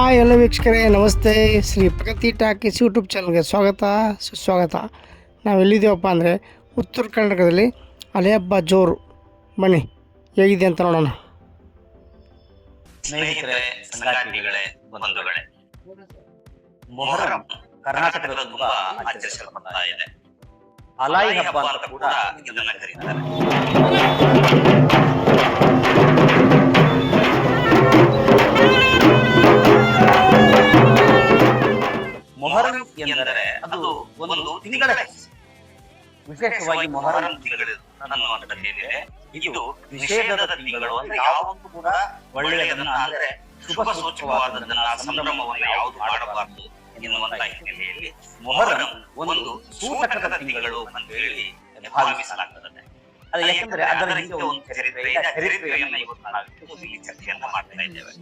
Hi ಎಲ್ಲ ವೀಕ್ಷಕರೇ ನಮಸ್ತೆ. ಶ್ರೀ ಪ್ರಗತಿ ಟಾಕೀಸ್ ಯೂಟ್ಯೂಬ್ ಚಾನಲ್ಗೆ ಸ್ವಾಗತ ಸುಸ್ವಾಗತ. ನಾವು ಎಲ್ಲಿದ್ದೀವಪ್ಪ ಅಂದರೆ ಉತ್ತರ ಕರ್ನಾಟಕದಲ್ಲಿ ಅಲೆ ಹಬ್ಬ ಜೋರು. ಬನ್ನಿ ಹೇಗಿದೆ ಅಂತ ನೋಡೋಣ. ಸ್ನೇಹಿತರೆ, ಸಂಗಾತಿಗಳೇ, ಬಂಧುಗಳೇ, ಮೊಹರಂ ಕರ್ನಾಟಕದ ತುಂಬಾ ಆಚರಿಸಲ್ಪಡ್ತಾ ಇದೆ. ಅಲಾಯಿ ಹಬ್ಬ ಅಂತ ಕೂಡ ಇದನ್ನ ಕರೀತಾರೆ. ಮೊಹರಂ ಎಂದರೆ ಅದು ಒಂದು ತಿಂಗಳ ಹೆಸರು. ವಿಶೇಷವಾಗಿ ಮೊಹರಂ ತಿಂಗಳು ಅನ್ನುವಂಥದ್ದೇನಿದೆ, ಇದು ನಿಷೇಧದ ತಿಂಗಳು. ಅಂದ್ರೆ ಯಾವತ್ತೂ ಕೂಡ ಒಳ್ಳೆಯದನ್ನ ಅಂದರೆ ಶುಭ ಸೂಚಕವಾದದನ್ನ ಸಂಭ್ರಮವನ್ನು ಯಾವುದು ಮಾಡಬಾರದು ಎನ್ನುವಂತ ಹಿನ್ನೆಲೆಯಲ್ಲಿ ಮೊಹರಂ ಒಂದು ಸೂತಕದ ತಿಂಗಳು ಅಂತ ಹೇಳಿ ಭಾವಿಸಲಾಗುತ್ತದೆ. ಅದು ಯಾಕಂದ್ರೆ ಅದರ ಹಿಂದೆ ಒಂದು ಚರಿತ್ರೆ ಇದೆ. ಚರಿತ್ರೆಯನ್ನ ಇವತ್ತು ನಾವು ಇಲ್ಲಿ ಚರ್ಚೆಯನ್ನ ಮಾಡ್ತಾ ಇದ್ದೇವೆ.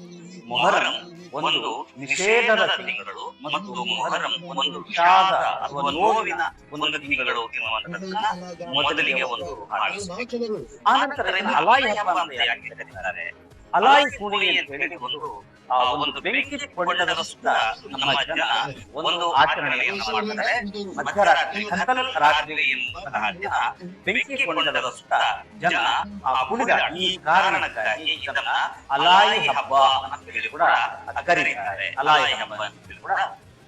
ಮೊಹರಂ ಒಂದು ನಿಷೇಧದ ತಿಂಗಳು ಮತ್ತು ಮೊಹರಂ ಒಂದು ವಿಷಾದ ಅಥವಾ ನೋವಿನ ಒಂದು ತಿಂಗಳು ಎನ್ನುವಂಥದ್ದನ್ನ ಮೊದಲಿಗೆ ಒಂದು ಭಾವಿಸಬೇಕು. ಆನಂತರ ಅಲಾಯಿ ಹಬ್ಬ ಅಂತ ಯಾಕೆ ಕರೀತಾರೆ? ಅಲಾಯಿ ಕುಣಿ ಅಂತ ಹೇಳಿ ಒಂದು ಬೆಂಕಿ ಕೊಂಡದ ಸುತ್ತ ನಮ್ಮ ಜನ ಒಂದು ಆಚರಣೆಯನ್ನು ಮಾಡ್ತಾರೆ. ಮಧ್ಯರಾತ್ರಿ ಕತ್ತಲ ರಾತ್ರಿ ಎನ್ನುವಂತಹ ದಿನ ಬೆಂಕಿ ಕೊಂಡದ ಸುತ್ತ ಜನ ಕುಣಿದ ಈ ಕಾರಣಕ್ಕಾಗಿ ಇದನ್ನ ಅಲಾಯಿ ಹಬ್ಬ ಅಂತ ಹೇಳಿ ಕೂಡ ಕರೀತಾರೆ. ಅಲಾಯಿ ಹಬ್ಬ ಅಂತ ಹೇಳಿ ಕೂಡ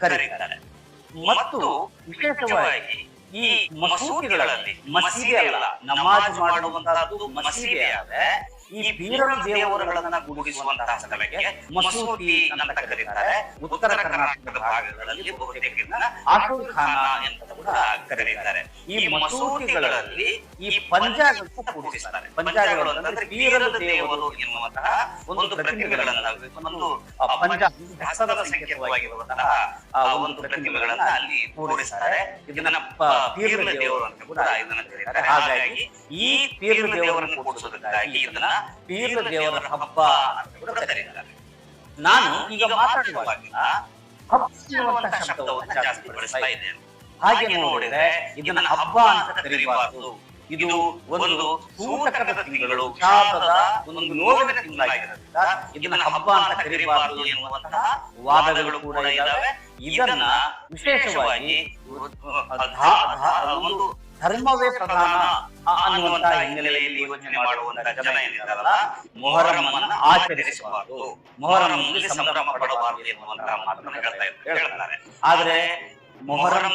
ಕರೀತಾರೆ. ಮತ್ತು ವಿಶೇಷವಾಗಿ ಈ ಮಸೂತಿಗಳಲ್ಲಿ, ಮಸೀದಿ ಅಲ್ಲ, ನಮಾಜ್ ಮಾಡುವಂತಹದ್ದು ಮಸೀದಿ ಆದ್ರೆ ಈ ಬೀರಲು ದೇವರುಗಳನ್ನ ಕೂಡಿಸುವಂತಹ ಸ್ಥಳಕ್ಕೆ ಮಸೂತಿ ಅಂತ ಕರೀತಾರೆ. ಉತ್ತರ ಕರ್ನಾಟಕದ ಭಾಗಗಳಲ್ಲಿ ಬಹುತೇಕ ಆಟೂರ್ ಖಾನ ಅಂತ ಕೂಡ ಕರೀತಾರೆ. ಈ ಮಸೂತಿಗಳಲ್ಲಿ ಈ ಪಂಜಾಗಳನ್ನು ಕೂಡಿಸ್ತಾರೆ. ಪಂಜಾಗಳು ಅಂತಂದ್ರೆ ಬೀರಲು ದೇವರು ಎನ್ನುವಂತಹ ಒಂದು ಪ್ರತಿಮೆಗಳನ್ನ, ಒಂದು ಪಂಜಾಬ್ ಹಸದ ಸಂಕೇತವಾಗಿರುವಂತಹ ಒಂದು ಪ್ರತಿಮೆಗಳನ್ನ ಅಲ್ಲಿ ಕೂಡಿಸ್ತಾರೆ. ಇದನ್ನ ಪೀರ್ಲ ದೇವರು ಅಂತ ಕೂಡ ಇದನ್ನ ಕರೀತಾರೆ. ಹಾಗಾಗಿ ಈ ಪೀರ್ಲ ದೇವರನ್ನು ಕೂಡಿಸೋದಕ್ಕಾಗಿ ಇದನ್ನ ಪೀರ್ಲ ದೇವರ ಹಬ್ಬ ಅಂತ ಕೂಡ ಕರೀತಾರೆ. ನಾನು ಈಗ ಮಾತಾಡುವಾಗ ಹಬ್ಬ ಎನ್ನುವಂತಹ ಶಬ್ದವನ್ನು ಜಾಸ್ತಿ ಬಳಸ್ತಾ ಇದ್ದೇನೆ. ಹಾಗೆ ನೋಡಿದ್ರೆ ಇದನ್ನ ಹಬ್ಬ ಅಂತ ಕರೀಬಾರದು. ಇದು ಒಂದು ಸೂತಕದ ತಿಂಗಳು, ವಿಷಾದದ ಒಂದು ನೋವಿನ ತಿಂಗಳಾಗಿರೋದ್ರಿಂದ ಇದನ್ನ ಹಬ್ಬ ಅಂತ ಕರೀಬಾರದು ಎನ್ನುವಂತಹ ವಾದಗಳು ಕೂಡ ಇದ್ದಾವೆ. ಇದನ್ನ ವಿಶೇಷವಾಗಿ ಒಂದು ಧರ್ಮವೇ ಪ್ರಧಾನ ಅನ್ನುವಂತಹ ಹಿನ್ನೆಲೆಯಲ್ಲಿ ಯೋಚನೆ ಮಾಡುವಂತಹ ಜನ ಏನಿದ್ದಾರಲ್ಲ, ಮೊಹರಂ ಆಚರಿಸಬಾರದು, ಮೊಹರಂ ಸಂಭ್ರಮ ಪಡಬಾರದು ಎನ್ನುವಂತಹ ಮಾತನ್ನು ಹೇಳ್ತಾರೆ. ಆದ್ರೆ ಮೊಹರಂ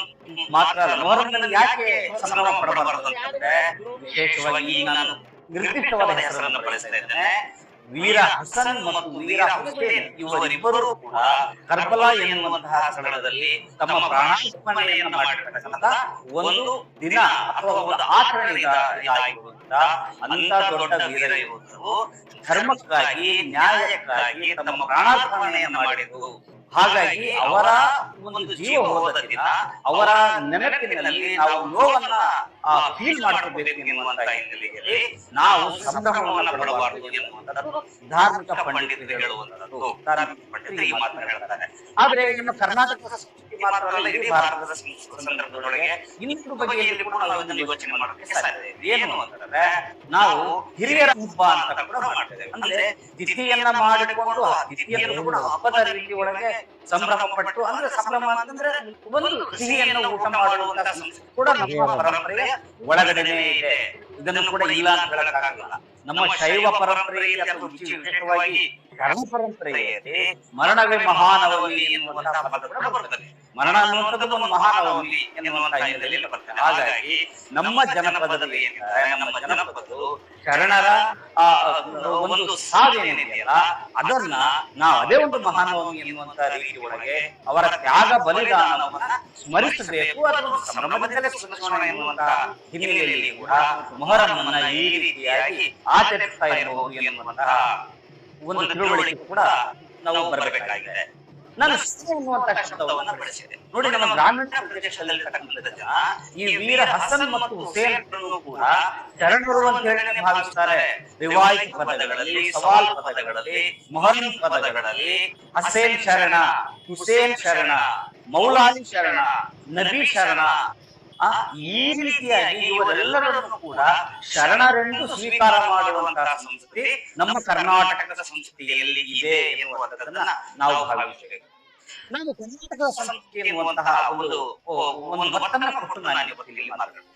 ಮಾತ್ರ ಅಲ್ಲ, ಮೊಹರಂನಲ್ಲಿ ಯಾಕೆ ಸಂಭ್ರಮ ಪಡಬಾರದು ಅಂತಂದ್ರೆ ವಿಶೇಷವಾಗಿ ನಾನು ನಿರ್ದಿಷ್ಟವಾದ ಹೆಸರನ್ನು ಬಳಸ್ತಾ ಇದ್ದೇನೆ. ವೀರ ಹಸನ್ ಮತ್ತು ವೀರ ಹುಸೇನ್ ಇವರಿಬ್ಬರು ಕೂಡ ಕರ್ಬಲಾ ಎನ್ನುವಂತಹ ಸ್ಥಳದಲ್ಲಿ ತಮ್ಮ ಪ್ರಾಣಾರ್ಪಣೆಯನ್ನು ಮಾಡಿರ್ತಕ್ಕಂಥ ಒಂದು ದಿನ ಅಥವಾ ಒಂದು ಆಚರಣೆ ಇದಾಗಿರುವುದರಿಂದ ಅಂತ ದೊಡ್ಡ ವೀರ ಯೋಧರು ಧರ್ಮಕ್ಕಾಗಿ, ನ್ಯಾಯಕ್ಕಾಗಿ ತಮ್ಮ ಪ್ರಾಣಾರ್ಪಣೆಯನ್ನು ಮಾಡಿದ್ರು. ಹಾಗಾಗಿ ಅವರ ಒಂದು ಜೀವ ಹೋದ ದಿನ, ಅವರ ನೆನಪಿನಲ್ಲಿ ನಾವು ನೋವನ್ನ ಫೀಲ್ ಮಾಡಬೇಕು ಎನ್ನುವಂತಹ ಹಿನ್ನೆಲೆಯಲ್ಲಿ ನಾವು ಸಂಭ್ರಮವನ್ನು ಪಡಬಾರದು ಎನ್ನುವಂಥದ್ದು ಧಾರ್ಮಿಕ ಪಂಡಿತರು ಹೇಳುವಂಥದ್ದು. ಧಾರ್ಮಿಕ ಪಂಡಿತರು ಈ ಮಾತನ್ನು ಹೇಳ್ತಾರೆ. ಆದ್ರೆ ನಮ್ಮ ಕರ್ನಾಟಕ ಸಂಸ್ಕೃತಿ ಮಾತ್ರ ಅಲ್ಲ, ಇಡೀ ಭಾರತದ ಸಂದರ್ಭದೊಳಗೆ ಇನ್ನೊಂದು ಬಗೆಯಲ್ಲಿ ಕೂಡ ನಾವು ಇದನ್ನು ಯೋಚನೆ ಮಾಡೋದಕ್ಕೆ ಸಾಧ್ಯ ಇದೆ. ಏನು ಅಂತಂದ್ರೆ ನಾವು ಹಿರಿಯರ ಹಬ್ಬ ಅಂತ ಕೂಡ ಮಾಡ್ತೇವೆ. ಅಂದ್ರೆ ತಿಥಿಯನ್ನ ಮಾಡಿಕೊಂಡು ಆ ತಿಥಿಯನ್ನು ಕೂಡ ಹಬ್ಬದ ರೀತಿ ಒಳಗೆ ಸಂಭ್ರಮ ಪಟ್ಟು, ಅಂದ್ರೆ ಸಂಭ್ರಮ ಅಂತಂದ್ರೆ ಒಂದು ಸಿಹಿಯನ್ನು ಊಟ ಮಾಡುವಂತಹ ಸಂಸ್ಕೃತಿ ಕೂಡ ನಮ್ಮ ಪರಂಪರೆಯ ಒಳಗಡೆನೆ ಇದೆ. ಇದನ್ನು ಕೂಡ ಇಲ್ಲ ಅಂತ ಹೇಳಕ್ಕಾಗಲ್ಲ. ನಮ್ಮ ಶೈವ ಪರಂಪರೆಯಲ್ಲಿ ಅಥವಾ ವಿಶೇಷವಾಗಿ ಧರ್ಮ ಪರಂಪರೆಯಲ್ಲಿ ಮರಣವೇ ಮಹಾನವಮಿ ಎನ್ನುವಂತಹ ಪದ ಕೂಡ ಬರ್ತದೆ. ಮರಣ ಅನ್ನುವಂಥದ್ದು ಒಂದು ಮಹಾನವಮಿ ಎನ್ನುವಂತಹ ಹಿನ್ನೆಲೆಯಲ್ಲಿ ಬರ್ತದೆ. ಹಾಗಾಗಿ ನಮ್ಮ ಜನಪದದಲ್ಲಿ ಏನಿದೆ, ನಮ್ಮ ಜನಪದವು ಶರಣರ ಒಂದು ಸಾಧನೆ ಏನಿದೆಯಲ್ಲ, ಅದನ್ನ ನಾವು ಅದೇ ಒಂದು ಮಹಾನವಮಿ ಎನ್ನುವಂತಹ ರೀತಿ ಒಳಗೆ ಅವರ ತ್ಯಾಗ ಬಲಿದಾನವನ್ನ ಸ್ಮರಿಸಬೇಕು. ಅದನ್ನು ಸಂಭ್ರಮದಿಂದಲೇ ಸ್ಮರಿಸೋಣ ಎನ್ನುವಂತಹ ಹಿನ್ನೆಲೆಯಲ್ಲಿ ಕೂಡ ಮೊಹರಮನ್ನ ಈ ರೀತಿಯಾಗಿ ಆಚರಿಸ್ತಾ ಇರಬಹುದು ಎನ್ನುವಂತಹ ಒಂದು ತಿಳುವಳಿಕೆ ಕೂಡ ನಾವು ಬರಬೇಕಾಗಿದೆ. ನಾನು ಎನ್ನುವಂತಹ ಶಬ್ದವನ್ನು ಬಳಸಿದೆ ನೋಡಿ. ನಮ್ಮ ಗ್ರಾಮೀಣ ಪ್ರದೇಶದಲ್ಲಿ ಜನ ಈ ವೀರ ಹಸನ್ ಮತ್ತು ಹುಸೇನ್ ಕೂಡ ಶರಣರು ಅಂತ ಹೇಳಿ ಭಾವಿಸ್ತಾರೆ. ರಿವಾಯಿತಿ ಪದಗಳಲ್ಲಿ, ಸವಾಲ್ ಪದಗಳಲ್ಲಿ, ಮೊಹರಂ ಪದಗಳಲ್ಲಿ ಹಸೇನ್ ಶರಣ, ಹುಸೇನ್ ಶರಣ, ಮೌಲಾಲಿ ಶರಣ, ನಬಿ ಶರಣ ಈ ರೀತಿಯಾಗಿ ಇವರೆಲ್ಲರನ್ನು ಕೂಡ ಶರಣರೆಂದು ಸ್ವೀಕಾರ ಮಾಡುವಂತಹ ಸಂಸ್ಕೃತಿ ನಮ್ಮ ಕರ್ನಾಟಕದ ಸಂಸ್ಕೃತಿಯಲ್ಲಿ ಇದೆ ಎನ್ನುವಂಥದ್ದನ್ನ ನಾವು ಭಾವಿಸಬೇಕು. ನಾನು ಕರ್ನಾಟಕದ ಸಂಸ್ಕೃತಿ ಎನ್ನುವಂತಹ ಒಂದು ಮತ್ತನ್ನ ಕೊಟ್ಟು ನಾನು ಇಲ್ಲಿ ಮಾತನಾಡ್ತೇನೆ.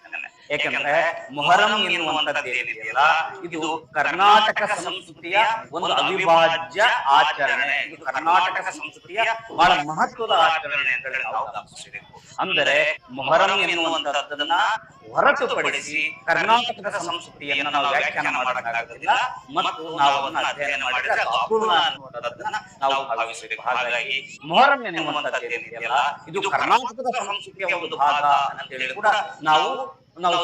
ಯಾಕಂದ್ರೆ ಮೊಹರಂ ಎನ್ನುವಂಥದ್ದು ಏನಿದೆಯಲ್ಲ, ಇದು ಕರ್ನಾಟಕ ಸಂಸ್ಕೃತಿಯ ಒಂದು ಅವಿಭಾಜ್ಯ ಆಚರಣೆ. ಇದು ಕರ್ನಾಟಕ ಸಂಸ್ಕೃತಿಯ ಬಹಳ ಮಹತ್ವದ ಆಚರಣೆ ಅಂತ ಹೇಳಿ ನಾವು ಗಮನಿಸಬೇಕು. ಅಂದರೆ ಮೊಹರಂ ಎನ್ನುವಂಥದ್ದನ್ನ ಹೊರತುಪಡಿಸಿ ಕರ್ನಾಟಕದ ಸಂಸ್ಕೃತಿಯನ್ನು ನಾವು ವ್ಯಾಖ್ಯಾನ ಮಾಡಕ್ಕಾಗೋದಿಲ್ಲ ಮತ್ತು ನಾವು ಅದನ್ನ ಅಧ್ಯಯನ ಮಾಡಿದ್ರೆ ಅದು ಅಪೂರ್ಣ ಅನ್ನುವಂಥದ್ದನ್ನ ನಾವು ಭಾವಿಸಬೇಕು. ಹಾಗಾಗಿ ಮೊಹರಂ ಎನ್ನುವಂಥದ್ದು ಏನಿದೆಯಲ್ಲ, ಇದು ಕರ್ನಾಟಕದ ಸಂಸ್ಕೃತಿಯ ಒಂದು ಭಾಗ ಅಂತ ಹೇಳಿ ಕೂಡ ನಾವು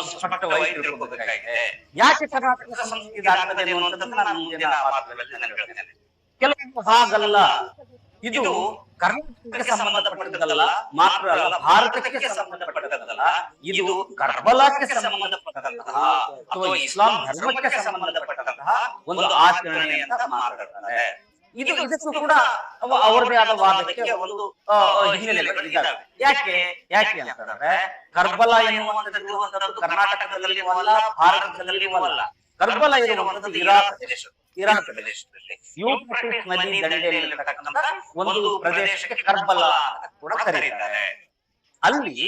ಸ್ಪಷ್ಟವಾಗಿ ತಿಳ್ಕೊಬೇಕಾಗಿದೆ. ಯಾಕೆ ಕರ್ನಾಟಕದ ಸಂಸ್ಕೃತಿ ಆಗ್ತದೆ ಅನ್ನುವಂಥದ್ದನ್ನ ನಾನು ಮುಂದಿನ ಪಾಠಗಳಲ್ಲಿ ನಾನು ಹೇಳ್ತೇನೆ. ಕೆಲವೊಂದು ಹಾಗಲ್ಲ, ಇದು ಕರ್ನಾಟಕಕ್ಕೆ ಸಂಬಂಧಪಟ್ಟದ್ದಲ್ಲ, ಮಾತ್ರ ಅಲ್ಲ ಭಾರತಕ್ಕೆ ಸಂಬಂಧಪಟ್ಟದ್ದಲ್ಲ, ಇದು ಕರ್ಬಲಾಕ್ಕೆ ಸಂಬಂಧಪಟ್ಟಂತಹ ಅಥವಾ ಇಸ್ಲಾಂ ಧರ್ಮಕ್ಕೆ ಸಂಬಂಧಪಟ್ಟಂತಹ ಒಂದು ಆಚರಣೆ ಅಂತ ಮಾತಾಡ್ತಾರೆ. ಇದಕ್ಕೂ ಕೂಡ ಅವರದೇ ಆದ ವಾದಕ್ಕೆ ಒಂದು ಹಿನ್ನೆಲೆಗಳಿದ್ದಾವೆ. ಯಾಕೆ ಅಂತಂದ್ರೆ, ಕರ್ಬಲ ಎನ್ನುವಂಥದ್ದು ಕರ್ನಾಟಕದಲ್ಲಿ ಅಲ್ಲ, ಭಾರತದಲ್ಲಿ ಅಲ್ಲ. ಕರ್ಬಲ ಇರುವಂತದ್ದು ಇರಾಕ್ ಪ್ರದೇಶದಲ್ಲಿ ಯೂಫ್ರಟಿಸ್ ನದಿ ದಂಡೆಯಲ್ಲಿರತಕ್ಕಂಥ ಒಂದು ಪ್ರದೇಶಕ್ಕೆ ಕರ್ಬಲ ಕೂಡ ಕರೀತಾರೆ. ಅಲ್ಲಿ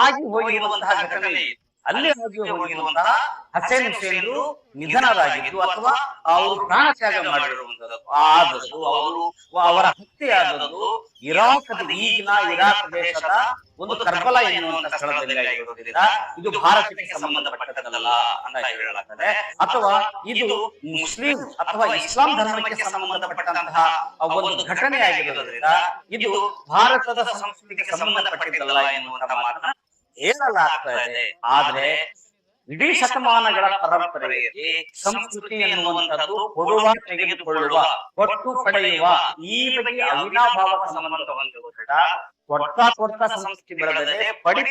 ಆಗಿ ಹೋಗಿರುವಂತಹ ಘಟನೆ, ಅಲ್ಲಿ ಆಗಿ ಹೋಗಿರುವಂತಹ ಹಸೇನ್ ಹುಸೇನ್ರು ನಿಧನರಾಗಿದ್ದು ಅಥವಾ ಅವರು ಪ್ರಾಣತ್ಯಾಗ ಮಾಡಿರುವಂತದ್ದು ಆದದ್ದು, ಅವರ ಹತ್ಯೆ ಆದದ್ದು ಈಗಿನ ಇರಾಕ್ ದೇಶದ ಒಂದು ಕರ್ಬಲ ಎನ್ನುವಂತಹ ಸ್ಥಳದಲ್ಲಿ ಆಗಿರೋದ್ರಿಂದ ಇದು ಭಾರತಕ್ಕೆ ಸಂಬಂಧಪಟ್ಟದ್ದಲ್ಲ ಅಂತ ಹೇಳಲಾಗ್ತದೆ. ಅಥವಾ ಇದು ಮುಸ್ಲಿಂ ಅಥವಾ ಇಸ್ಲಾಂ ಧರ್ಮಕ್ಕೆ ಸಂಬಂಧಪಟ್ಟಂತಹ ಒಂದು ಘಟನೆ ಆಗಿರೋದ್ರಿಂದ ಇದು ಭಾರತದ ಸಂಸ್ಕೃತಿಗೆ ಸಂಬಂಧಪಟ್ಟಿದ್ದಲ್ಲ ಎನ್ನುವಂತಹ ಮಾತನ್ನ ಹೇಳಲಾಗ್ತದೆ. ಆದ್ರೆ ಇಡೀ ಶತಮಾನಗಳ ಪರಂಪರೆಯಲ್ಲಿ ಸಂಸ್ಕೃತಿ ಎನ್ನುವಂಥದ್ದು ಕೊಡುವ, ತೆಗೆದುಕೊಳ್ಳುವ, ಕೊಟ್ಟು ಪಡೆಯುವ ಈ ಬಗೆಯ ಅವಿನಾಭಾವ ಸಂಬಂಧ ಹೊಂದಿದ ಕೊಡ್ತಾ ಸಂಸ್ಕೃತಿ ಬೆಳೆದಿದೆ, ಪಡಿತ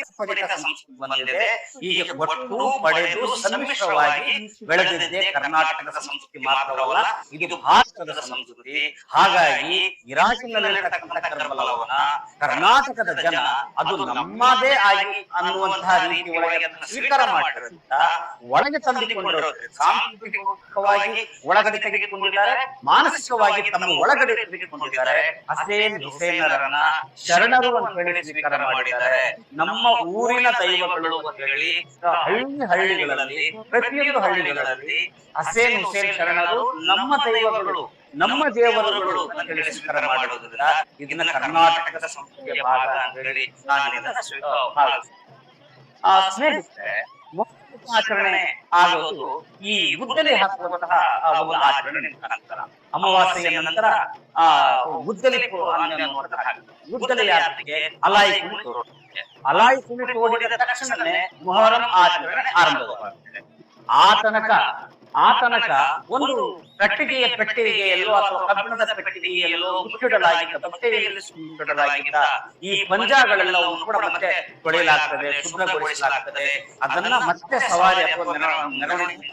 ಸಂಸ್ಕೃತಿ ಬಂದಿದೆ. ಹೀಗೆ ಕೊಟ್ಟು ಪಡೆದು ಸಮ್ಮಿಶ್ರವಾಗಿ ಬೆಳೆದಿದೆ ಕರ್ನಾಟಕದ ಸಂಸ್ಕೃತಿ ಮಾತ್ರವಲ್ಲ, ಇದು ಭಾರತದ ಸಂಸ್ಕೃತಿ. ಹಾಗಾಗಿ ಇರಾಕಿನಲ್ಲಿರತಕ್ಕಂಥ ಕರ್ಬಲವನ್ನ ಕರ್ನಾಟಕದ ಜನ ಅದು ನಮ್ಮದೇ ಆಗಿ ಅನ್ನುವಂತಹ ರೀತಿ ಒಳಗೆ ಅದನ್ನು ಸ್ವೀಕಾರ ಮಾಡಿರೋದ್ರಿಂದ ಒಳಗೆ ತಂದುಕೊಂಡಿರೋದ್ರಿಂದ ಸಾಂಸ್ಕೃತಿಕವಾಗಿ ಒಳಗಡೆ ತೆಗೆದುಕೊಂಡಿದ್ದಾರೆ, ಮಾನಸಿಕವಾಗಿ ತಮ್ಮ ಒಳಗಡೆ ತೆಗೆದುಕೊಂಡಿದ್ದಾರೆ. ಹಸೇನ್ ಹುಸೇನರನ್ನ ಶರಣರು ಅಂತ ಹೇಳಿ ಸ್ವೀಕಾರ ಮಾಡಿದ್ದಾರೆ. ನಮ್ಮ ಊರಿನ ದೈವಗಳು ಅಂತ ಹೇಳಿ ಹಳ್ಳಿಗಳಲ್ಲಿ ಪ್ರತಿಯೊಂದು ಹಳ್ಳಿಗಳಲ್ಲಿ ಹಸೇನ್ ಹುಸೇನ್ ಶರಣರು ನಮ್ಮ ದೈವಗಳು, ನಮ್ಮ ದೇವರುಗಳು ಅಂತ ಹೇಳಿ ಸ್ವೀಕಾರ ಮಾಡೋದ್ರಿಂದ ಇದನ್ನ ಕರ್ನಾಟಕದ ಸಂಸ್ಕೃತಿಯ ಭಾಗ ಅಂತ ಹೇಳಿ ಸ್ನೇಹಿತರೆ, ಆಚರಣೆ ಆಗೋದು ಈ ಗುದ್ದಲಿ ಹಾಕುವಂತಹ ಒಂದು ಆಚರಣೆ ನಂತರ, ಅಮಾವಾಸ್ಯೆಯ ನಂತರ ಗುದ್ದಲಿ ಗುದ್ದಲಿ ಯಾತ್ರೆಗೆ ಅಲಾಯಿ ಕುಣಿ ತೋರುತ್ತದೆ. ಅಲಾಯಿ ಕುಣಿ ತೋಡಿದ ತಕ್ಷಣವೇ ಮೊಹರಂ ಆಚರಣೆ ಆರಂಭವಾಗುತ್ತದೆ. ಆ ತನಕ ಒಂದು ಪೆಟ್ಟಿಗೆಯಲ್ಲೋ ಅಥವಾ ಕಬ್ಬಿಣದ ಪೆಟ್ಟಿಗೆಯಲ್ಲೋ ಮುಚ್ಚಿಡಲಾಗಿದ್ದ ಬಟ್ಟೆಯಲ್ಲಿ ಮುಚ್ಚಿಡಲಾಗಿದ್ದ ಈ ಪಂಜಾಗಳೆಲ್ಲವೂ ಕೂಡ ಮತ್ತೆ ತೊಳೆಯಲಾಗ್ತದೆ, ಶುಭ್ರಗೊಳಿಸಲಾಗ್ತದೆ. ಅದನ್ನ ಮತ್ತೆ ಸವಾರಿ ಅಥವಾ ಮೆರವಣಿಗೆ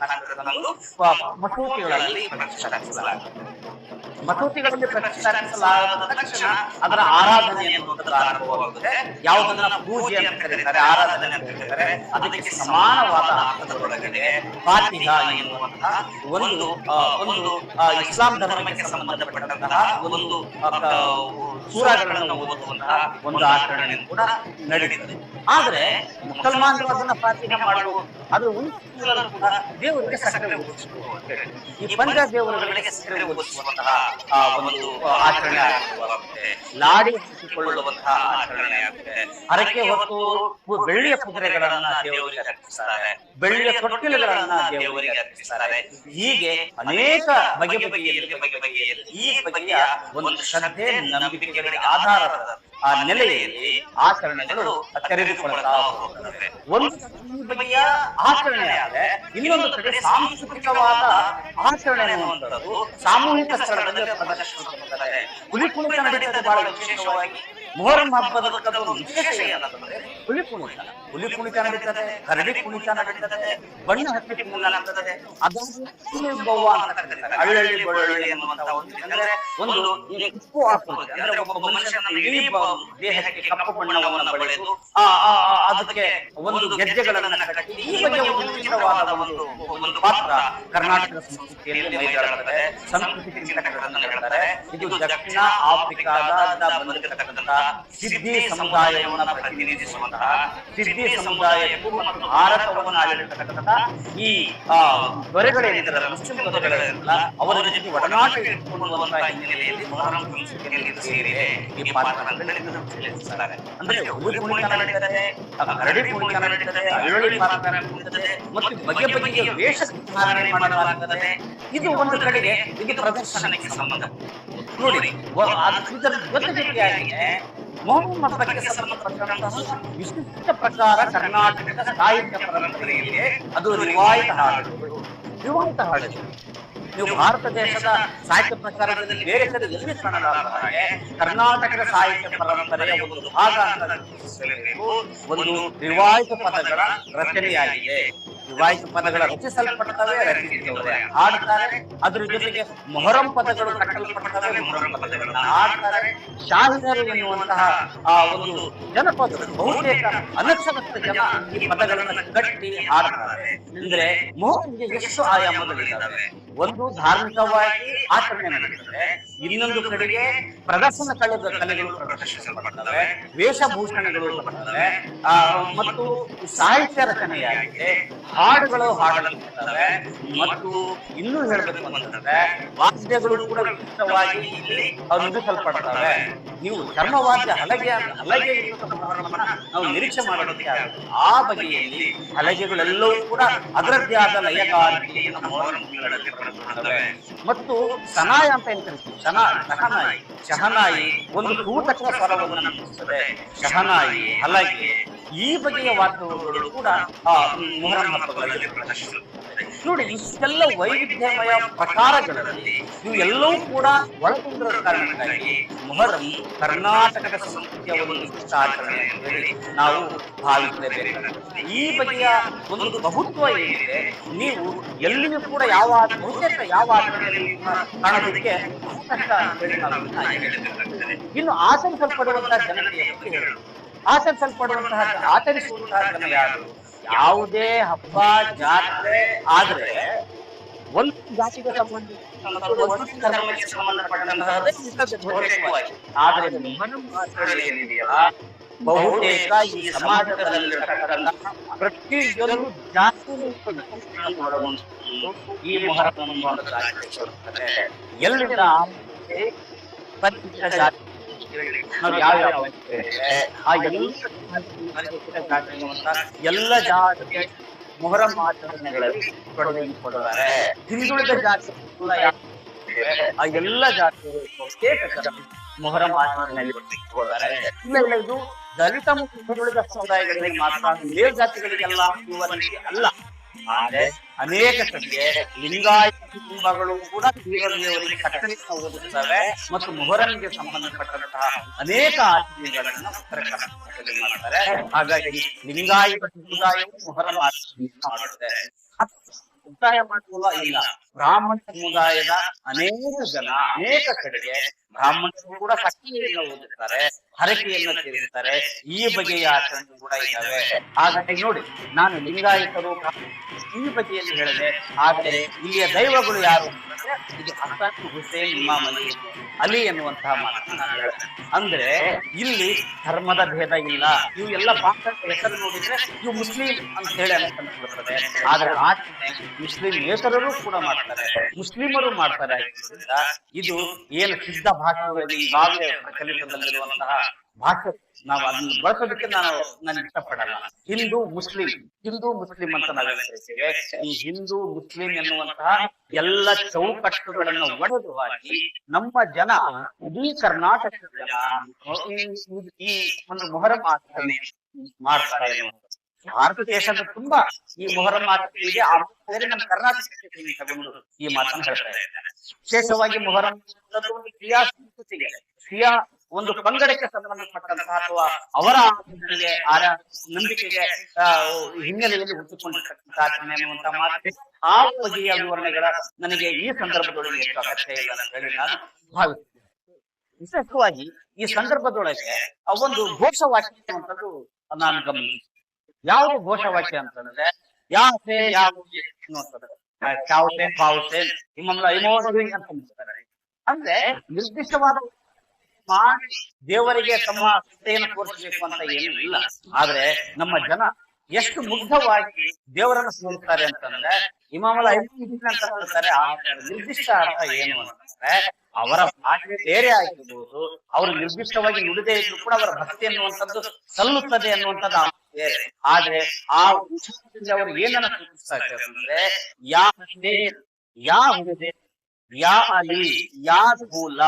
ಮಸೂತಿಗಳಲ್ಲಿ ಪ್ರತಿಷ್ಠಾಪಿಸಲಾಗುತ್ತದೆ. ಮಸೂತಿಗಳಲ್ಲಿ ಪ್ರತಿಷ್ಠಾಪಿಸಲಾದ ತಕ್ಷಣ ಅದರ ಆರಾಧನೆ ಎನ್ನುವಂಥದ್ದು ಆರಂಭವಾಗುತ್ತದೆ. ಯಾವುದನ್ನ ಪೂಜೆ ಅಂತ ಕರೀತಾರೆ, ಆರಾಧನೆ ಅಂತ ಕರೀತಾರೆ, ಅದಕ್ಕೆ ಸಮಾನವಾದ ಅರ್ಥದೊಳಗಡೆ ಫಾತಿಹಾ ಎನ್ನುವಂತಹ ಒಂದು ಇಸ್ಲಾಂ ಧರ್ಮಕ್ಕೆ ಸಂಬಂಧಪಟ್ಟಂತಹ ಒಂದು ಸೂರಾಗಳನ್ನು ಓದುವಂತಹ ಒಂದು ಆಚರಣೆ ಕೂಡ ನಡೆಯುತ್ತದೆ. ಆದ್ರೆ ಮುಸಲ್ಮಾನರು ಅದನ್ನ ಫಾತಿಹಾ ಮಾಡುವುದು, ಅದು ಕೂಡ ದೇವರಿಗೆ ಸಕ್ಕರೆ ಓದಿಸುವುದು, ಈ ಪಂಚ ದೇವರುಗಳಿಗೆ ಸಕ್ಕರೆ ಓದಿಸುವಂತಹ ಒಂದು ಆಚರಣೆ ಆಗುತ್ತೆ. ಲಾಡಿ ಹಚ್ಚಿಕೊಳ್ಳುವಂತಹ ಆಚರಣೆ ಆಗುತ್ತೆ. ಹರಕೆ ಹೊತ್ತು ಬೆಳ್ಳಿಯ ಕುದುರೆಗಳನ್ನ ದೇವರಿಗೆ ಅರ್ಪಿಸ್ತಾರೆ, ಬೆಳ್ಳಿಯ ತೊಟ್ಟಿಲುಗಳನ್ನ ದೇವರಿಗೆ ಅರ್ಪಿಸ್ತಾರೆ. ಹೀಗೆ ಅನೇಕ ಬಗೆಯಲ್ಲಿ ಈ ಬಗೆಯ ಒಂದು ಶ್ರದ್ಧೆ ನಂಬಿಕೆಗಳಿಗೆ ಆಧಾರದ ಆ ನೆಲೆಯಲ್ಲಿ ಆಚರಣೆಗಳು ತೆರೆದುಕೊಳ್ತಾ ಹೋಗುತ್ತವೆ. ಒಂದು ಬಗೆಯ ಆಚರಣೆ ಆದ್ರೆ ಇನ್ನೊಂದು ಕಡೆ ಸಾಂಸ್ಕೃತಿಕವಾದ ಆಚರಣೆ ಅನ್ನುವಂಥದ್ದು ಸಾಮೂಹಿಕ ಸ್ಥಳದಲ್ಲಿ ಪ್ರದರ್ಶಿಸುತ್ತದೆ. ಹುಲಿ ಕುಣಿತ ನಡೀತದೆ ಬಹಳ ವಿಶೇಷವಾಗಿ. ಮೊಹರಂ ಹಬ್ಬದ ಒಂದು ವಿಶೇಷ ಏನಂತಂದ್ರೆ ಹುಲಿ ಕುಣಿತ ನಡೀತದೆ, ಕರಡಿ ಕುಣಿತ ನಡೀತದೆ, ಬಣ್ಣ ಹಚ್ಚಿ ಕುಣಿತ ನಡೀತದೆ. ಅದಾದ್ಮೇಲೆ ಬವ್ವ ಅಂತ ಕರೀತಾರೆ. ಅಳ್ಳಳ್ಳಿ ಬಳ್ಳಳ್ಳಿ ಅನ್ನುವಂತ ಅಂದ್ರೆ ಒಂದು ಉಪ್ಪು ಹಾಕುವುದು, ಅಂದ್ರೆ ಒಬ್ಬ ಮನುಷ್ಯನ ಇಡೀ ದೇಹಕ್ಕೆ ಕಪ್ಪು ಬಣ್ಣವನ್ನು ಬಳಿದು ಅದಕ್ಕೆ ಒಂದು ಗೆಜ್ಜೆಗಳನ್ನ ಕಟ್ಟಿ ಈ ಬಗ್ಗೆ ಒಂದು ವಿಚಿತ್ರವಾದ ಒಂದು ಪಾತ್ರ ಕರ್ನಾಟಕದ ಸಂಸ್ಕೃತಿಯಲ್ಲಿ ಮೈದಾಳುತ್ತದೆ. ಸಂಸ್ಕೃತಿ ಚಿಂತಕಗಳನ್ನು ಹೇಳ್ತಾರೆ. ಇದು ದಕ್ಷಿಣ ಆಫ್ರಿಕಾದ ಬಂದಿರತಕ್ಕಂತಹ ಸಿದ್ಧಿ ಸಮುದಾಯವನ್ನು ಪ್ರತಿನಿಧಿಸುವಂತಹ, ಸಿದ್ಧಿ ಸಮುದಾಯಕ್ಕೂ ಮತ್ತು ಭಾರತವನ್ನು ಆಳಿರತಕ್ಕಂತಹ ಈ ದೊರೆಗಳೇನಿದ್ದಾರೆ, ಮುಸ್ಲಿಂ ದೊರೆಗಳಿರಲ್ಲ, ಅವರ ಜೊತೆ ಒಡನಾಟ ಇಟ್ಟುಕೊಳ್ಳುವಂತಹ ಹಿನ್ನೆಲೆಯಲ್ಲಿ ಮೊಹರಂ ಸಂಸ್ಕೃತಿಯಲ್ಲಿ ಸೇರಿದೆ ಈ ಪಾತ್ರ ಅಂದ್ರೆ ಹುಲಿ ಕುಣಿತ ನಡೀತದೆ, ಕರಡಿ ಕುಣಿತ ನಡೀತದೆ, ಅಳ್ಳೊಳ್ಳಿ ಪಾತ್ರ ನಡೀತದೆ ಮತ್ತು ಬಗೆ ಬಗೆಯ ವೇಷ ಧಾರಣೆ ಮಾಡಲಾಗುತ್ತದೆ. ಇದು ಒಂದು ಕಡೆಗೆ ಇದು ಪ್ರದರ್ಶನಕ್ಕೆ ಸಂಬಂಧ. ನೋಡಿ, ಇದರ ಜೊತೆಯಾಗಿದೆ ಮೊಹರಂ ಹಬ್ಬಕ್ಕೆ ಸಂಬಂಧಪಟ್ಟಂತಹ ವಿಶಿಷ್ಟ ಪ್ರಕಾರ ಕರ್ನಾಟಕದ ಸಾಹಿತ್ಯ ಪರಂಪರೆಯಲ್ಲಿ ಅದು ರಿವಾಯಿತ ಹಾಡುಗಳು. ರಿವಾಯಿತ ಹಾಡುಗಳು ನೀವು ಭಾರತ ದೇಶದ ಸಾಹಿತ್ಯ ಪ್ರಕಾರದಲ್ಲಿ ಬೇರೆ ಕಡೆ ಎಲ್ಲಿ ಕಾಣಲಾದ ಹಾಗೆ ಕರ್ನಾಟಕದ ಸಾಹಿತ್ಯ ಪರಂಪರೆಯ ಒಂದು ಭಾಗ ಅಂತ ಒಂದು ರಿವಾಯಿತ ಪದಗಳ ರಚನೆಯಾಗಿದೆ. ರಿವಾಯಿತ ಪದಗಳ ರಚಿಸಲ್ಪಡ್ತವೆ, ರಚಿಸಿದವರೇ ಹಾಡ್ತಾರೆ. ಅದ್ರ ಜೊತೆಗೆ ಮೊಹರಂ ಪದಗಳು ಕಟ್ಟಲ್ಪಡ್ತವೆ, ಮೊಹರಂ ಪದಗಳನ್ನ ಹಾಡ್ತಾರೆ. ಶಾಹಿದರು ಎನ್ನುವಂತಹ ಒಂದು ಜನಪದರು ಬಹುತೇಕ ಅನಕ್ಷರಸ್ಥ ಜನ ಈ ಪದಗಳನ್ನು ಕಟ್ಟಿ ಹಾಡ್ತಾರೆ. ಅಂದ್ರೆ ಮೊಹರಂಗೆ ಎಷ್ಟು ಆಯಾಮಗಳಿದ್ದಾವೆ. ಒಂದು ಧಾರ್ಮಿಕವಾಗಿ ಆಚರಣೆ ನಡೆಯುತ್ತದೆ, ಇನ್ನೊಂದು ಕಡೆಗೆ ಪ್ರದರ್ಶನ ಕಲೆಗಳು ಪ್ರದರ್ಶಿಸಲ್ಪಡ್ತವೆ, ವೇಷಭೂಷಣಗಳು ಬರ್ತವೆ, ಮತ್ತು ಸಾಹಿತ್ಯ ರಚನೆಯಾಗಿದೆ, ಹಾಡುಗಳು ಹಾಡಲ್ಪಡ್ತವೆ. ಮತ್ತು ಇನ್ನೂ ಹೇಳಬೇಕು ಅಂತಂದ್ರೆ ವಾದ್ಯಗಳು ಕೂಡ ವಿಶಿಷ್ಟವಾಗಿ ಇಲ್ಲಿ ನುಡಿಸಲ್ಪಡ್ತವೆ. ನೀವು ಚರ್ಮವಾದ್ಯ ಹಲಗೆ ನಾವು ನಿರೀಕ್ಷೆ ಮಾಡೋದಕ್ಕೆ ಆಗುತ್ತೆ. ಆ ಬಗೆಯಲ್ಲಿ ಹಲಗೆಗಳೆಲ್ಲವೂ ಕೂಡ ಅದರದ್ದೇ ಆದ ಲಯಗಾರಿಕೆಯನ್ನು ಮೊಹರಂಗಳಲ್ಲಿ ಪಡೆದುಕೊಳ್ಳುತ್ತವೆ. ಮತ್ತು ಸನಾಯ ಅಂತ ಏನ್ ಕರಿತೀವಿ, ಶಹನಾಯಿ ಒಂದು ಸೂತಕ ಸ್ವರವನ್ನು ನಡೆಸುತ್ತದೆ. ಶಹನಾಯಿ, ಹಲಗೆ, ಈ ಬಗೆಯ ವಾದ್ಯಗಳು ಕೂಡ ಮೊಹರಂ ಹಬ್ಬಗಳಲ್ಲಿ ಪ್ರದರ್ಶಿಸುತ್ತದೆ. ನೋಡಿ, ಇಷ್ಟೆಲ್ಲ ವೈವಿಧ್ಯಮಯ ಪ್ರಕಾರಗಳಲ್ಲಿ ಇವು ಎಲ್ಲವೂ ಕೂಡ ಒಳಗೊಂಡಿರುವ ಕಾರಣಕ್ಕಾಗಿ ಮೊಹರಂ ಕರ್ನಾಟಕದ ಸಂಸ್ಕೃತಿಯ ಒಂದು ವಿಶಿಷ್ಟ ಆಚರಣೆ ಅಂತ ಹೇಳಿ ನಾವು ಭಾವಿಸಲೇಬೇಕಾಗುತ್ತದೆ. ಈ ಬಗೆಯ ಒಂದು ಬಹುತ್ವ ಏನಿದೆ, ನೀವು ಎಲ್ಲಿಯೂ ಕೂಡ ಬಹುತೇಕ ಯಾವ ಆಚರಣೆಯಲ್ಲಿ ಕಾಣೋದಕ್ಕೆ ಕಷ್ಟ ಅಂತ ಹೇಳಿ ನಾವು ಇನ್ನು ಆಚರಿಸಲ್ಪಡುವಂತಹ ಜನತೆಯ ಬಗ್ಗೆ ಹೇಳೋದು. ಆಚರಿಸುವಂತಹ ಜನ ಯಾರು? ಯಾವುದೇ ಹಬ್ಬ ಜಾತ್ರೆ ಆದ್ರೆ ಒಂದು ಜಾತಿಗೆ ಸಂಬಂಧಪಟ್ಟಂತಹ ಆದ್ರೆ ಮೊಹರಂ ಆಚರಣೆ ಏನಿದೆಯಲ್ಲ, ಬಹುತೇಕ ಈ ಸಮಾಜದಲ್ಲಿರತಕ್ಕಂತಹ ಪ್ರತಿಯೊಂದು ಜಾತಿ ಈ ಮೊಹರಂ ಆಚರಿಸುತ್ತದೆ. ಎಲ್ಲಿಂದ ಪರಿಶಿಷ್ಟ ಜಾತಿ ನಾವು ಯಾವ ಎಲ್ಲ ಜಾತಿಯ ಮೊಹರಂ ಆಚರಣೆಗಳಲ್ಲಿ ತೊಡಗಿಸಿಕೊಳ್ಳುತ್ತಾರೆ. ಹಿಂದುಳಿದ ಜಾತಿ ಆ ಎಲ್ಲ ಜಾತಿಗಳು ಮೊಹರಂ ಆಚರಣೆಯಲ್ಲಿ ತೊಡಗಿಸಿಕೊಳ್ಳುತ್ತಾರೆ. ಇದು ದಲಿತ ಮತ್ತು ಹಿಂದುಳಿದ ಸಮುದಾಯಗಳಿಗೆ ಮಾತ್ರ, ಮೇಲ್ಜಾತಿಗಳಿಗೆಲ್ಲ ಅಲ್ಲ. ಆದ್ರೆ ಅನೇಕ ಕಡೆಗೆ ಲಿಂಗಾಯತ ಕುಟುಂಬಗಳು ಕೂಡ ದೇವರಿಗೆ ಕಟ್ಟಳೆಯನ್ನು ಓದುತ್ತವೆ ಮತ್ತು ಮೊಹರಂಗೆ ಸಂಬಂಧಪಟ್ಟಂತಹ ಅನೇಕ ಆಚರಣೆಗಳನ್ನು ಉತ್ತರ ಕರ್ನಾಟಕದಲ್ಲಿ ಮಾಡ್ತಾರೆ. ಹಾಗಾಗಿ ಲಿಂಗಾಯತ ಸಮುದಾಯವು ಮೊಹರಂ ಆಚರಣೆಯನ್ನು ಮಾಡುತ್ತೆ. ಉತ್ತಾಯ ಮಾಡುವ ಇಲ್ಲ. ಬ್ರಾಹ್ಮಣ ಸಮುದಾಯದ ಅನೇಕ ಕಡೆಗೆ ಬ್ರಾಹ್ಮಣರು ಕೂಡ ಕಟ್ಟಳೆಯನ್ನು ಓದುತ್ತಾರೆ, ಹರಕೆಯನ್ನು ತೀರಿಸುತ್ತಾರೆ. ಈ ಬಗೆಯ ಆಚರಣೆ ಕೂಡ ಇದ್ದಾವೆ. ಹಾಗಾಗಿ ನೋಡಿ, ನಾನು ಲಿಂಗಾಯತರು ಈ ಬಗೆಯಲ್ಲಿ ಹೇಳಿದೆ. ಆದರೆ ಇಲ್ಲಿಯ ದೈವಗಳು ಯಾರು ಅಂದ್ರೆ ಇದು ಹಸನ್, ಹುಸೇನ್, ಇಮಾಮ್ ಅಲಿ ಎನ್ನುವಂತಹ ಮಾತನ್ನು ನಾನು ಹೇಳಿದೆ. ಅಂದ್ರೆ ಇಲ್ಲಿ ಧರ್ಮದ ಭೇದ ಇಲ್ಲ. ಇವು ಎಲ್ಲ ಭಾಷೆ ಹೆಸರು ನೋಡಿದ್ರೆ ಇವು ಮುಸ್ಲಿಂ ಅಂತ ಹೇಳಿ ಅನ್ಕೊಂಡ್ಬಿಡ್ತದೆ. ಆದ್ರೆ ಆಚರಣೆ ಮುಸ್ಲಿಮೇತರರು ಕೂಡ ಮಾಡ್ತಾರೆ, ಮುಸ್ಲಿಮರು ಮಾಡ್ತಾರೆ. ಇದು ಏನು ಸಿದ್ಧ ಭಾಷೆಗಳಲ್ಲಿ ಈಗಾಗಲೇ ಪ್ರಚಲಿತದಲ್ಲಿರುವಂತಹ ಭಾಷೆ, ನಾವು ಅದನ್ನು ಬಳಸೋದಕ್ಕೆ ನಾನು ಇಷ್ಟಪಡಲ್ಲ. ಹಿಂದೂ ಮುಸ್ಲಿಂ ಅಂತ ನಾವು ಹೇಳ್ತೇವೆ. ಈ ಹಿಂದೂ ಮುಸ್ಲಿಂ ಎನ್ನುವಂತಹ ಎಲ್ಲ ಚೌಕಟ್ಟುಗಳನ್ನು ಒಡೆದು ಹಾಕಿ ನಮ್ಮ ಜನ, ಇಡೀ ಕರ್ನಾಟಕದ ಜನ ಈ ಒಂದು ಮೊಹರಂ ಆಚರಣೆ ಮಾಡ್ತಾರೆ. ಭಾರತ ದೇಶದ ತುಂಬಾ ಈ ಮೊಹರಂ ಆಚರಣೆಗೆ ನಮ್ಮ ಕರ್ನಾಟಕಕ್ಕೆ ತಗೊಂಡು ಈ ಮಾತನ್ನು ಹೇಳ್ತಾ ಇದ್ದಾರೆ. ವಿಶೇಷವಾಗಿ ಮೊಹರಂ ಕ್ರಿಯಾ ಸಂಸ್ಕೃತಿಗೆ, ಕ್ರಿಯಾ ಒಂದು ಪಂಗಡಕ್ಕೆ ಸಂಬಂಧಪಟ್ಟಂತಹ ಅಥವಾ ಅವರ ನಂಬಿಕೆಗೆ ಹಿನ್ನೆಲೆಯಲ್ಲಿ ಹುಟ್ಟಿಕೊಂಡಿರ್ತಕ್ಕಂಥ ಆಚರಣೆ ಅನ್ನುವಂತ ಮಾತು ಆ ಬಗೆಯ ವಿವರಣೆಗಳ ನನಗೆ ಈ ಸಂದರ್ಭದೊಳಗೆ ಎಷ್ಟು ಅಗತ್ಯ ಇಲ್ಲ ಅಂತ ಹೇಳಿ ನಾನು ಭಾವಿಸ್ತೇನೆ. ವಿಶೇಷವಾಗಿ ಈ ಸಂದರ್ಭದೊಳಗೆ ಒಂದು ಘೋಷವಾಕ್ಯ ಅನ್ನುವಂಥದ್ದು ನಾನು ಗಮನಿಸಿ. ಯಾವುದು ಘೋಷವಾಕ್ಯ ಅಂತಂದ್ರೆ ಯಾಸೆ ಯಾವುದೇ ಅನ್ನುವಂಥದ್ದು ಅಂದ್ರೆ ನಿರ್ದಿಷ್ಟವಾದ ಮಾಡಿ ದೇವರಿಗೆ ತಮ್ಮ ಸತ್ತೆಯನ್ನು ತೋರಿಸಬೇಕು ಅಂತ ಏನೂ ಇಲ್ಲ. ಆದ್ರೆ ನಮ್ಮ ಜನ ಎಷ್ಟು ಮುಗ್ಧವಾಗಿ ದೇವರನ್ನು ಸ್ಮರಿಸ್ತಾರೆ ಅಂತಂದ್ರೆ ಇಮಾಮಲ ಅಂತ ಹೇಳ್ತಾರೆ. ಆ ನಿರ್ದಿಷ್ಟ ಅರ್ಥ ಏನು ಅಂತಂದ್ರೆ ಅವರ ಭಾಷೆ ಬೇರೆ ಆಗಿರ್ಬೋದು, ಅವರು ನಿರ್ದಿಷ್ಟವಾಗಿ ನುಡಿದೇ ಇದ್ರು ಕೂಡ ಅವರ ಭಕ್ತಿ ಅನ್ನುವಂಥದ್ದು ಸಲ್ಲುತ್ತದೆ ಅನ್ನುವಂಥದ್ದು ಬೇರೆ. ಆದ್ರೆ ಆ ಅವರು ಏನನ್ನ ಸೂಚಿಸ್ತಾರೆ ಅಂದ್ರೆ ಯಾ ಅಲಿ ಯಾ ಧೂಲ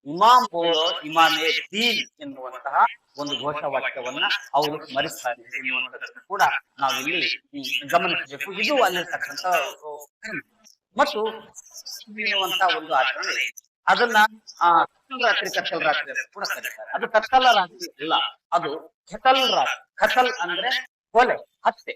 ಇಮಾಮ್ ಬೋಲೋ ಇಮಾಮೆ ದೀನ್ ಎನ್ನುವಂತಹ ಒಂದು ಘೋಷವಾಕ್ಯವನ್ನ ಅವರು ಸ್ಮರಿಸ್ತಾರೆ ಎನ್ನುವಂಥದ್ದನ್ನು ಕೂಡ ನಾವು ಇಲ್ಲಿ ಗಮನಿಸಬೇಕು. ಇದು ಅಲ್ಲಿರ್ತಕ್ಕಂಥ ಮತ್ತು ಒಂದು ಆಚರಣೆ. ಅದನ್ನ ಕತ್ತಲ್ ರಾತ್ರಿ ಕೂಡ ಕರೀತಾರೆ. ಅದು ಕತ್ತಲ ರಾತ್ರಿ ಇಲ್ಲ, ಅದು ಖತಲ್ ರಾತ್ರಿ. ಖತಲ್ ಅಂದ್ರೆ ಕೊಲೆ, ಹತ್ಯೆ.